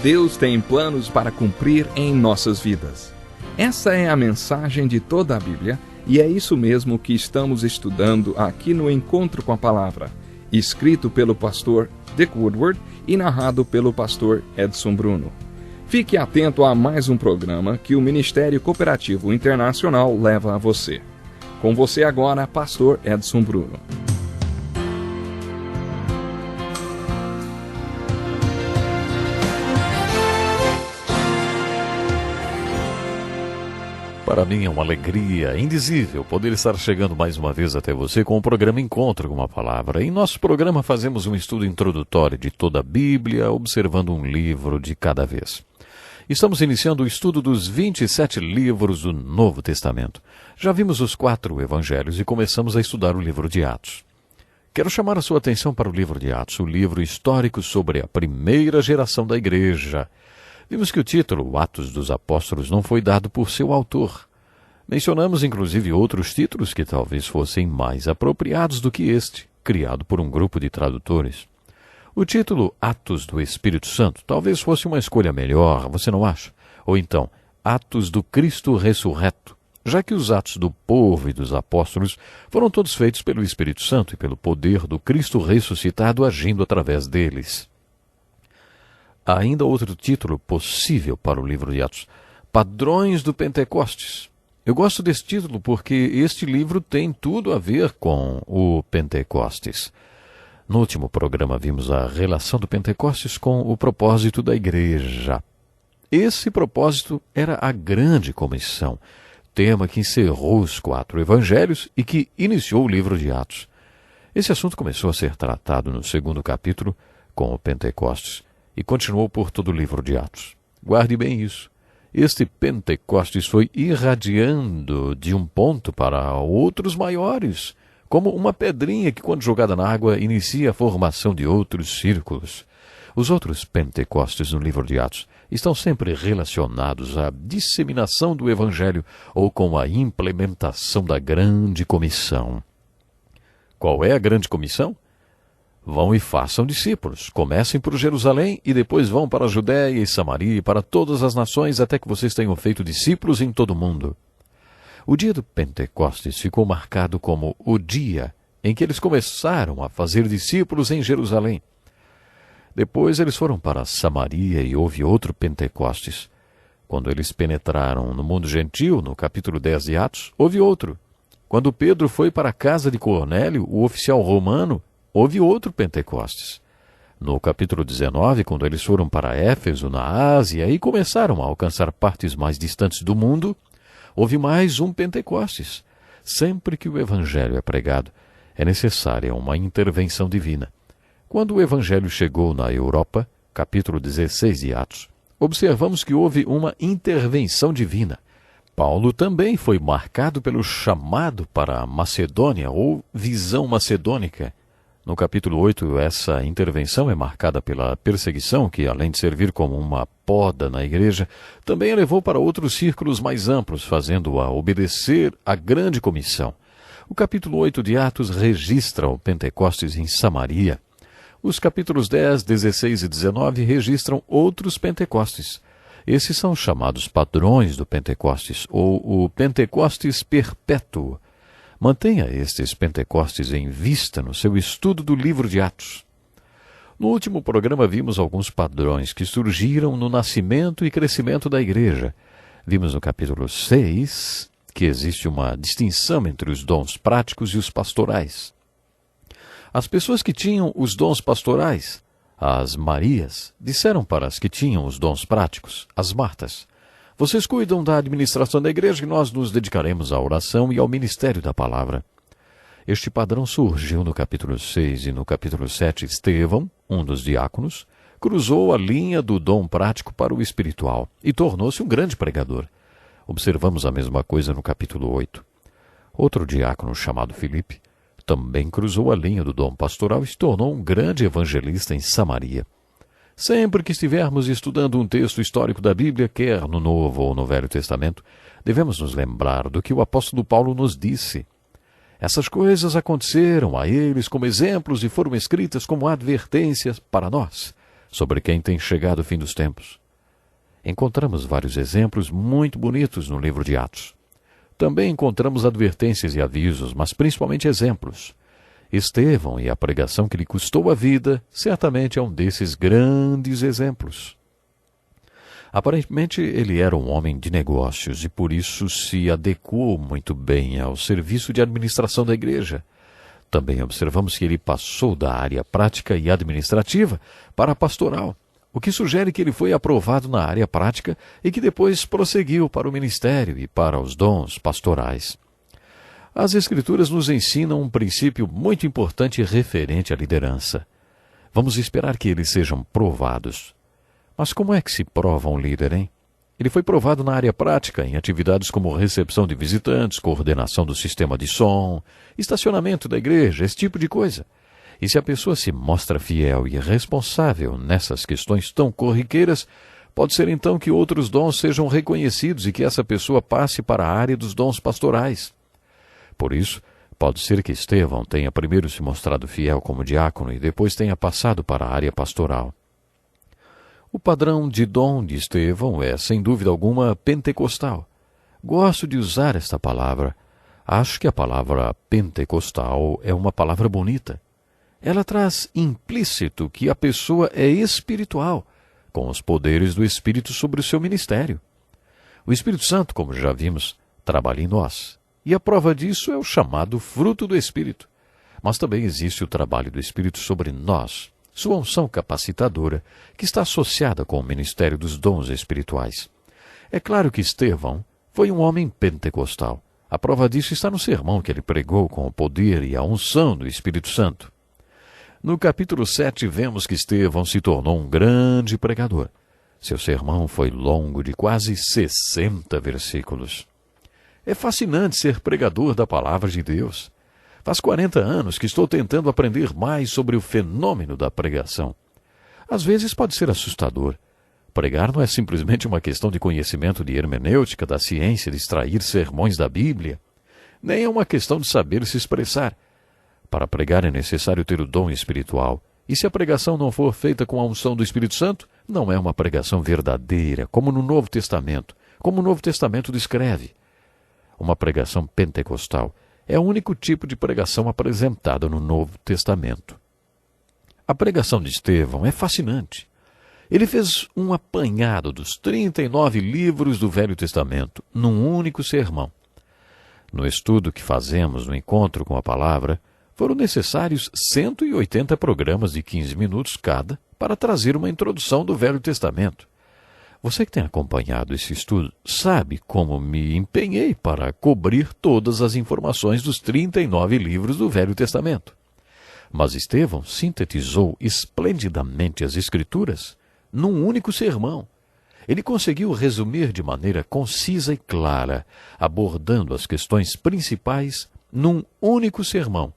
Deus tem planos para cumprir em nossas vidas. Essa é a mensagem de toda a Bíblia e é isso mesmo que estamos estudando aqui no Encontro com a Palavra, escrito pelo pastor Dick Woodward e narrado pelo pastor Edson Bruno. Fique atento a mais um programa que o Ministério Cooperativo Internacional leva a você. Com você agora, pastor Edson Bruno. Para mim é uma alegria indizível poder estar chegando mais uma vez até você com o programa Encontro com a Palavra. Em nosso programa fazemos um estudo introdutório de toda a Bíblia, observando um livro de cada vez. Estamos iniciando o estudo dos 27 livros do Novo Testamento. Já vimos os 4 evangelhos e começamos a estudar o livro de Atos. Quero chamar a sua atenção para o livro de Atos, o livro histórico sobre a primeira geração da igreja. Vimos que o título, Atos dos Apóstolos, não foi dado por seu autor. Mencionamos inclusive outros títulos que talvez fossem mais apropriados do que este, criado por um grupo de tradutores. O título Atos do Espírito Santo talvez fosse uma escolha melhor, você não acha? Ou então, Atos do Cristo Ressurreto, já que os atos do povo e dos apóstolos foram todos feitos pelo Espírito Santo e pelo poder do Cristo ressuscitado agindo através deles. Há ainda outro título possível para o livro de Atos, Padrões do Pentecostes. Eu gosto desse título porque este livro tem tudo a ver com o Pentecostes. No último programa vimos a relação do Pentecostes com o propósito da igreja. Esse propósito era a grande comissão, tema que encerrou os 4 evangelhos e que iniciou o livro de Atos. Esse assunto começou a ser tratado no 2º capítulo com o Pentecostes e continuou por todo o livro de Atos. Guarde bem isso. Este Pentecostes foi irradiando de um ponto para outros maiores, como uma pedrinha que, quando jogada na água, inicia a formação de outros círculos. Os outros Pentecostes no livro de Atos estão sempre relacionados à disseminação do Evangelho ou com a implementação da grande comissão. Qual é a grande comissão? Vão e façam discípulos. Comecem por Jerusalém e depois vão para a Judéia e Samaria e para todas as nações até que vocês tenham feito discípulos em todo o mundo. O dia do Pentecostes ficou marcado como o dia em que eles começaram a fazer discípulos em Jerusalém. Depois eles foram para Samaria e houve outro Pentecostes. Quando eles penetraram no mundo gentil, no capítulo 10 de Atos, houve outro. Quando Pedro foi para a casa de Cornélio, o oficial romano, houve outro Pentecostes. No capítulo 19, quando eles foram para Éfeso, na Ásia, e começaram a alcançar partes mais distantes do mundo, houve mais um Pentecostes. Sempre que o Evangelho é pregado, é necessária uma intervenção divina. Quando o Evangelho chegou na Europa, capítulo 16 de Atos, observamos que houve uma intervenção divina. Paulo também foi marcado pelo chamado para a Macedônia, ou visão macedônica. No capítulo 8, essa intervenção é marcada pela perseguição, que, além de servir como uma poda na igreja, também a levou para outros círculos mais amplos, fazendo-a obedecer à grande comissão. O capítulo 8 de Atos registra o Pentecostes em Samaria. Os capítulos 10, 16 e 19 registram outros Pentecostes. Esses são chamados padrões do Pentecostes, ou o Pentecostes perpétuo. Mantenha estes Pentecostes em vista no seu estudo do livro de Atos. No último programa vimos alguns padrões que surgiram no nascimento e crescimento da igreja. Vimos no capítulo 6 que existe uma distinção entre os dons práticos e os pastorais. As pessoas que tinham os dons pastorais, as Marias, disseram para as que tinham os dons práticos, as Martas: vocês cuidam da administração da igreja e nós nos dedicaremos à oração e ao ministério da palavra. Este padrão surgiu no capítulo 6 e no capítulo 7. Estevão, um dos diáconos, cruzou a linha do dom prático para o espiritual e tornou-se um grande pregador. Observamos a mesma coisa no capítulo 8. Outro diácono, chamado Filipe, também cruzou a linha do dom pastoral e se tornou um grande evangelista em Samaria. Sempre que estivermos estudando um texto histórico da Bíblia, quer no Novo ou no Velho Testamento, devemos nos lembrar do que o apóstolo Paulo nos disse. Essas coisas aconteceram a eles como exemplos e foram escritas como advertências para nós, sobre quem tem chegado o fim dos tempos. Encontramos vários exemplos muito bonitos no livro de Atos. Também encontramos advertências e avisos, mas principalmente exemplos. Estevão e a pregação que lhe custou a vida certamente é um desses grandes exemplos. Aparentemente, ele era um homem de negócios e por isso se adequou muito bem ao serviço de administração da igreja. Também observamos que ele passou da área prática e administrativa para a pastoral, o que sugere que ele foi aprovado na área prática e que depois prosseguiu para o ministério e para os dons pastorais. As Escrituras nos ensinam um princípio muito importante referente à liderança. Vamos esperar que eles sejam provados. Mas como é que se prova um líder, hein? Ele foi provado na área prática, em atividades como recepção de visitantes, coordenação do sistema de som, estacionamento da igreja, esse tipo de coisa. E se a pessoa se mostra fiel e responsável nessas questões tão corriqueiras, pode ser então que outros dons sejam reconhecidos e que essa pessoa passe para a área dos dons pastorais. Por isso, pode ser que Estevão tenha primeiro se mostrado fiel como diácono e depois tenha passado para a área pastoral. O padrão de dom de Estevão é, sem dúvida alguma, pentecostal. Gosto de usar esta palavra. Acho que a palavra pentecostal é uma palavra bonita. Ela traz implícito que a pessoa é espiritual, com os poderes do Espírito sobre o seu ministério. O Espírito Santo, como já vimos, trabalha em nós. E a prova disso é o chamado fruto do Espírito. Mas também existe o trabalho do Espírito sobre nós, sua unção capacitadora, que está associada com o ministério dos dons espirituais. É claro que Estevão foi um homem pentecostal. A prova disso está no sermão que ele pregou com o poder e a unção do Espírito Santo. No capítulo 7, vemos que Estevão se tornou um grande pregador. Seu sermão foi longo de quase 60 versículos. É fascinante ser pregador da palavra de Deus. Faz 40 anos que estou tentando aprender mais sobre o fenômeno da pregação. Às vezes pode ser assustador. Pregar não é simplesmente uma questão de conhecimento de hermenêutica, da ciência de extrair sermões da Bíblia. Nem é uma questão de saber se expressar. Para pregar é necessário ter o dom espiritual. E se a pregação não for feita com a unção do Espírito Santo, não é uma pregação verdadeira, como no Novo Testamento, como o Novo Testamento descreve. Uma pregação pentecostal é o único tipo de pregação apresentada no Novo Testamento. A pregação de Estevão é fascinante. Ele fez um apanhado dos 39 livros do Velho Testamento num único sermão. No estudo que fazemos no Encontro com a Palavra, foram necessários 180 programas de 15 minutos cada para trazer uma introdução do Velho Testamento. Você que tem acompanhado esse estudo sabe como me empenhei para cobrir todas as informações dos 39 livros do Velho Testamento. Mas Estevão sintetizou esplendidamente as Escrituras num único sermão. Ele conseguiu resumir de maneira concisa e clara, abordando as questões principais num único sermão.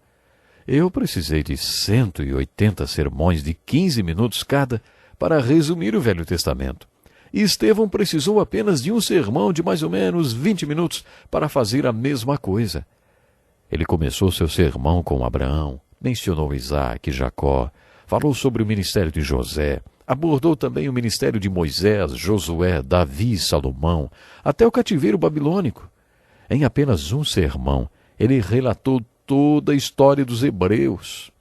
Eu precisei de 180 sermões de 15 minutos cada para resumir o Velho Testamento. E Estevão precisou apenas de um sermão de mais ou menos 20 minutos para fazer a mesma coisa. Ele começou seu sermão com Abraão, mencionou Isaac e Jacó, falou sobre o ministério de José, abordou também o ministério de Moisés, Josué, Davi e Salomão, até o cativeiro babilônico. Em apenas um sermão, ele relatou toda a história dos hebreus.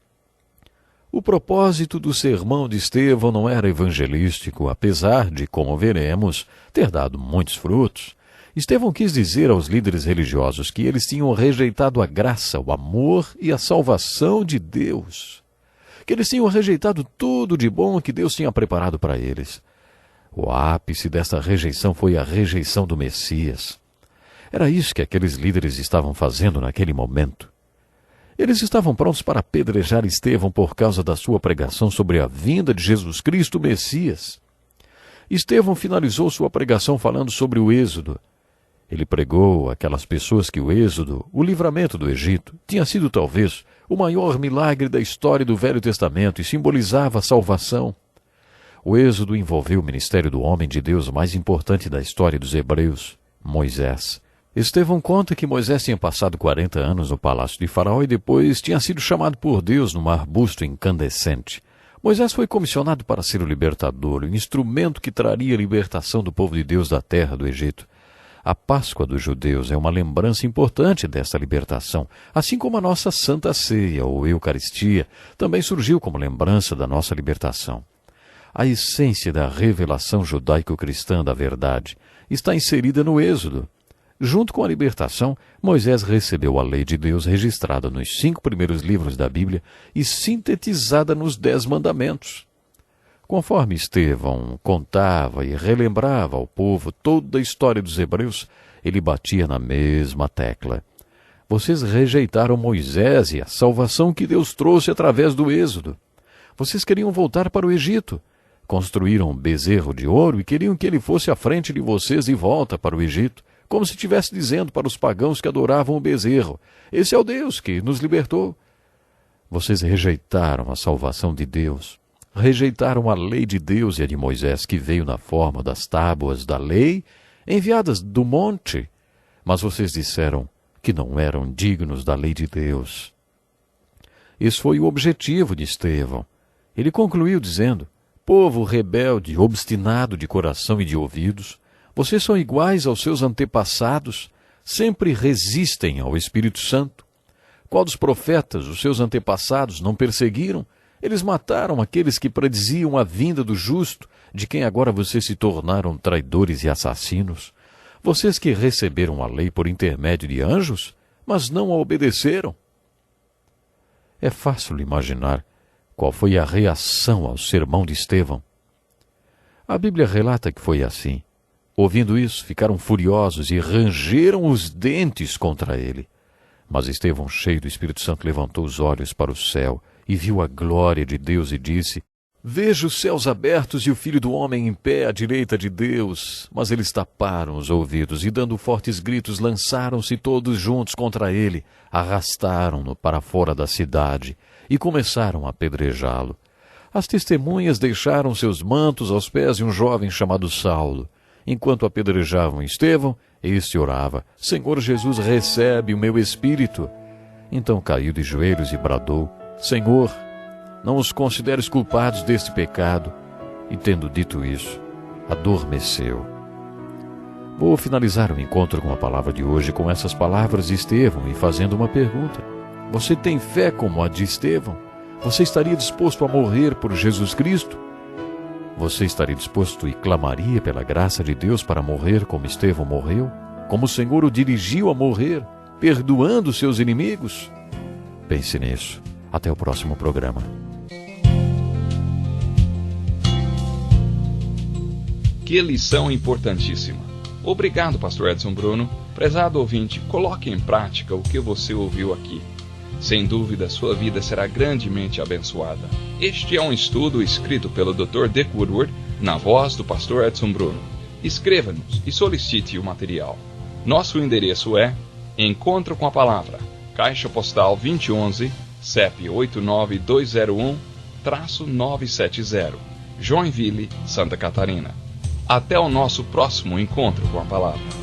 O propósito do sermão de Estevão não era evangelístico, apesar de, como veremos, ter dado muitos frutos. Estevão quis dizer aos líderes religiosos que eles tinham rejeitado a graça, o amor e a salvação de Deus. Que eles tinham rejeitado tudo de bom que Deus tinha preparado para eles. O ápice dessa rejeição foi a rejeição do Messias. Era isso que aqueles líderes estavam fazendo naquele momento. Eles estavam prontos para apedrejar Estevão por causa da sua pregação sobre a vinda de Jesus Cristo, o Messias. Estevão finalizou sua pregação falando sobre o Êxodo. Ele pregou àquelas pessoas que o Êxodo, o livramento do Egito, tinha sido talvez o maior milagre da história do Velho Testamento e simbolizava a salvação. O Êxodo envolveu o ministério do homem de Deus mais importante da história dos hebreus, Moisés. Estevão conta que Moisés tinha passado 40 anos no palácio de Faraó e depois tinha sido chamado por Deus num arbusto incandescente. Moisés foi comissionado para ser o libertador, o instrumento que traria a libertação do povo de Deus da terra do Egito. A Páscoa dos judeus é uma lembrança importante dessa libertação, assim como a nossa Santa Ceia, ou Eucaristia, também surgiu como lembrança da nossa libertação. A essência da revelação judaico-cristã da verdade está inserida no Êxodo. Junto com a libertação, Moisés recebeu a lei de Deus registrada nos 5 primeiros livros da Bíblia e sintetizada nos 10 mandamentos. Conforme Estevão contava e relembrava ao povo toda a história dos hebreus, ele batia na mesma tecla. Vocês rejeitaram Moisés e a salvação que Deus trouxe através do Êxodo. Vocês queriam voltar para o Egito. Construíram um bezerro de ouro e queriam que ele fosse à frente de vocês de volta para o Egito, como se estivesse dizendo para os pagãos que adoravam o bezerro: esse é o Deus que nos libertou. Vocês rejeitaram a salvação de Deus. Rejeitaram a lei de Deus e a de Moisés, que veio na forma das tábuas da lei, enviadas do monte. Mas vocês disseram que não eram dignos da lei de Deus. Esse foi o objetivo de Estevão. Ele concluiu dizendo: povo rebelde, obstinado de coração e de ouvidos, vocês são iguais aos seus antepassados, sempre resistem ao Espírito Santo. Qual dos profetas os seus antepassados não perseguiram? Eles mataram aqueles que prediziam a vinda do justo, de quem agora vocês se tornaram traidores e assassinos. Vocês que receberam a lei por intermédio de anjos, mas não a obedeceram. É fácil imaginar qual foi a reação ao sermão de Estevão. A Bíblia relata que foi assim. Ouvindo isso, ficaram furiosos e rangeram os dentes contra ele. Mas Estevão, cheio do Espírito Santo, levantou os olhos para o céu e viu a glória de Deus e disse: vejo os céus abertos e o Filho do Homem em pé à direita de Deus. Mas eles taparam os ouvidos e, dando fortes gritos, lançaram-se todos juntos contra ele, arrastaram-no para fora da cidade e começaram a apedrejá-lo. As testemunhas deixaram seus mantos aos pés de um jovem chamado Saulo. Enquanto apedrejavam Estevão, este orava: Senhor Jesus, recebe o meu espírito. Então caiu de joelhos e bradou: Senhor, não os consideres culpados deste pecado. E tendo dito isso, adormeceu. Vou finalizar o encontro com a palavra de hoje com essas palavras de Estevão e fazendo uma pergunta. Você tem fé como a de Estevão? Você estaria disposto a morrer por Jesus Cristo? Você estaria disposto e clamaria pela graça de Deus para morrer como Estevão morreu? Como o Senhor o dirigiu a morrer, perdoando seus inimigos? Pense nisso. Até o próximo programa. Que lição importantíssima. Obrigado, Pastor Edson Bruno. Prezado ouvinte, coloque em prática o que você ouviu aqui. Sem dúvida, sua vida será grandemente abençoada. Este é um estudo escrito pelo Dr. Dick Woodward, na voz do Pastor Edson Bruno. Escreva-nos e solicite o material. Nosso endereço é Encontro com a Palavra, Caixa Postal 2011, CEP 89201-970, Joinville, Santa Catarina. Até o nosso próximo Encontro com a Palavra.